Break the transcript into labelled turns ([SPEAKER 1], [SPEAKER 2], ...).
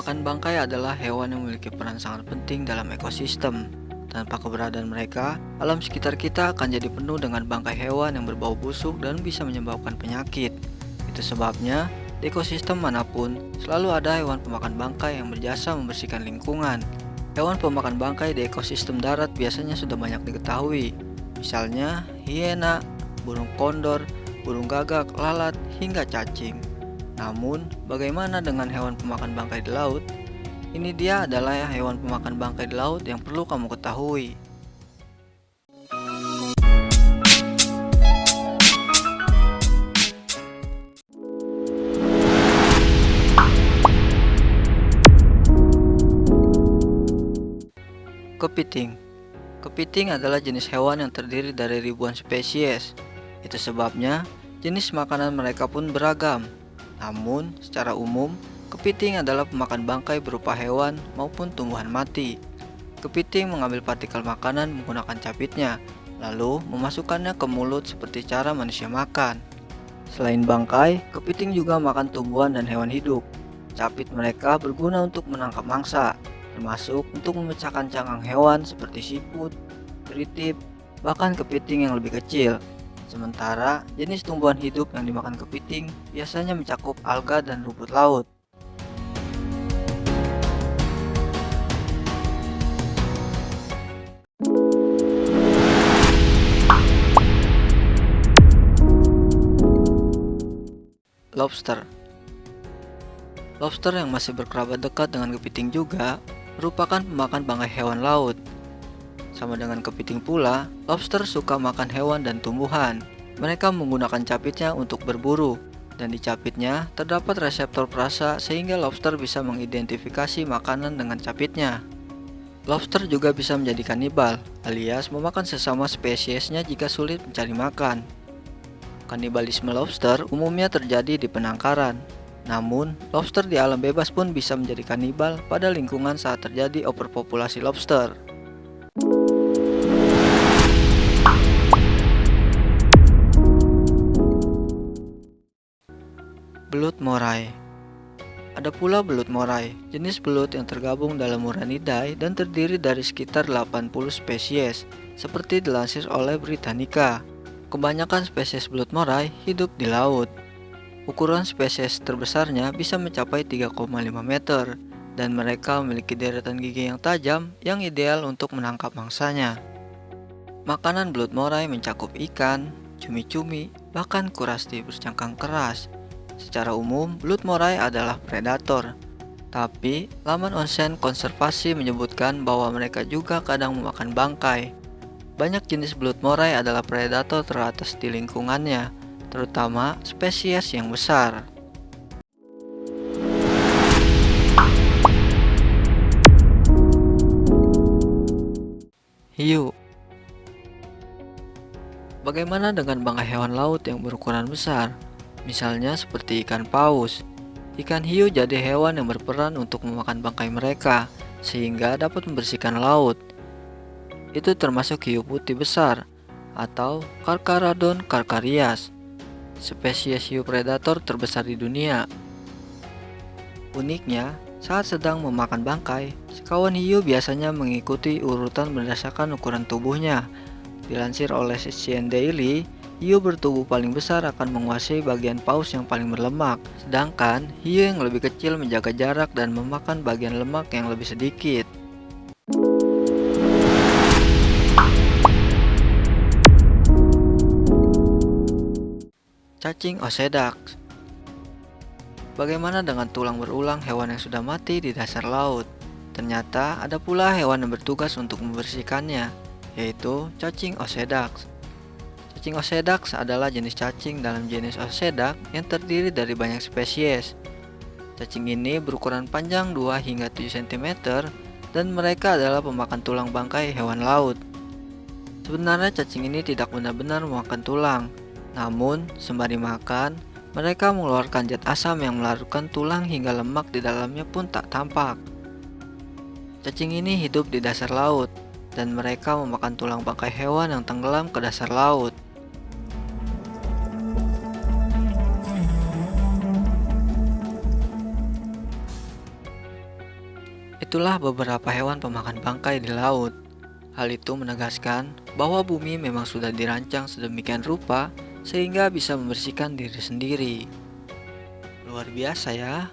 [SPEAKER 1] Pemakan bangkai adalah hewan yang memiliki peran sangat penting dalam ekosistem. Tanpa keberadaan mereka, alam sekitar kita akan jadi penuh dengan bangkai hewan yang berbau busuk dan bisa menyebabkan penyakit. Itu sebabnya, di ekosistem manapun, selalu ada hewan pemakan bangkai yang berjasa membersihkan lingkungan. Hewan pemakan bangkai di ekosistem darat biasanya sudah banyak diketahui. Misalnya, hiena, burung kondor, burung gagak, lalat, hingga cacing. Namun, bagaimana dengan hewan pemakan bangkai di laut? Ini dia adalah hewan pemakan bangkai di laut yang perlu kamu ketahui. Kepiting. Kepiting adalah jenis hewan yang terdiri dari ribuan spesies. Itu sebabnya, jenis makanan mereka pun beragam. Namun, secara umum, kepiting adalah pemakan bangkai berupa hewan maupun tumbuhan mati. Kepiting mengambil partikel makanan menggunakan capitnya, lalu memasukkannya ke mulut seperti cara manusia makan. Selain bangkai, kepiting juga makan tumbuhan dan hewan hidup. Capit mereka berguna untuk menangkap mangsa, termasuk untuk memecahkan cangkang hewan seperti siput, tritip, bahkan kepiting yang lebih kecil. Sementara, jenis tumbuhan hidup yang dimakan kepiting biasanya mencakup alga dan rumput laut. Lobster. Lobster yang masih berkerabat dekat dengan kepiting juga merupakan pemakan bangkai hewan laut. Sama dengan kepiting pula, lobster suka makan hewan dan tumbuhan. Mereka menggunakan capitnya untuk berburu, dan di capitnya terdapat reseptor perasa sehingga lobster bisa mengidentifikasi makanan dengan capitnya. Lobster juga bisa menjadi kanibal, alias memakan sesama spesiesnya jika sulit mencari makan. Kanibalisme lobster umumnya terjadi di penangkaran. Namun, lobster di alam bebas pun bisa menjadi kanibal pada lingkungan saat terjadi overpopulasi lobster. Belut moray. Ada pula belut moray, jenis belut yang tergabung dalam Muranidae dan terdiri dari sekitar 80 spesies, seperti dilansir oleh Britannica. Kebanyakan spesies belut moray hidup di laut. Ukuran spesies terbesarnya bisa mencapai 3,5 meter, dan mereka memiliki deretan gigi yang tajam yang ideal untuk menangkap mangsanya. Makanan belut moray mencakup ikan, cumi-cumi, bahkan kurasti bercangkang keras. Secara umum, belut moray adalah predator. Tapi, laman onsen konservasi menyebutkan bahwa mereka juga kadang memakan bangkai. Banyak jenis belut moray adalah predator teratas di lingkungannya, terutama spesies yang besar. Hiu. Bagaimana dengan bangkai hewan laut yang berukuran besar? Misalnya seperti ikan paus. Ikan hiu jadi hewan yang berperan untuk memakan bangkai mereka, sehingga dapat membersihkan laut. Itu termasuk hiu putih besar, atau Carcharodon carcharias, spesies hiu predator terbesar di dunia. Uniknya, saat sedang memakan bangkai, sekawan hiu biasanya mengikuti urutan berdasarkan ukuran tubuhnya. Dilansir oleh CNN Daily, hiu bertubuh paling besar akan menguasai bagian paus yang paling berlemak, sedangkan hiu yang lebih kecil menjaga jarak dan memakan bagian lemak yang lebih sedikit. Cacing Osedax. Bagaimana dengan tulang berulang hewan yang sudah mati di dasar laut? Ternyata ada pula hewan yang bertugas untuk membersihkannya, yaitu cacing Osedax. Cacing Osedax adalah jenis cacing dalam jenis Osedac yang terdiri dari banyak spesies. Cacing ini berukuran panjang 2 hingga 7 cm dan mereka adalah pemakan tulang bangkai hewan laut. Sebenarnya cacing ini tidak benar-benar memakan tulang, namun sembari makan, mereka mengeluarkan zat asam yang melarutkan tulang hingga lemak di dalamnya pun tak tampak. Cacing ini hidup di dasar laut, dan mereka memakan tulang bangkai hewan yang tenggelam ke dasar laut. Itulah beberapa hewan pemakan bangkai di laut. Hal itu menegaskan bahwa bumi memang sudah dirancang sedemikian rupa sehingga bisa membersihkan diri sendiri. Luar biasa ya.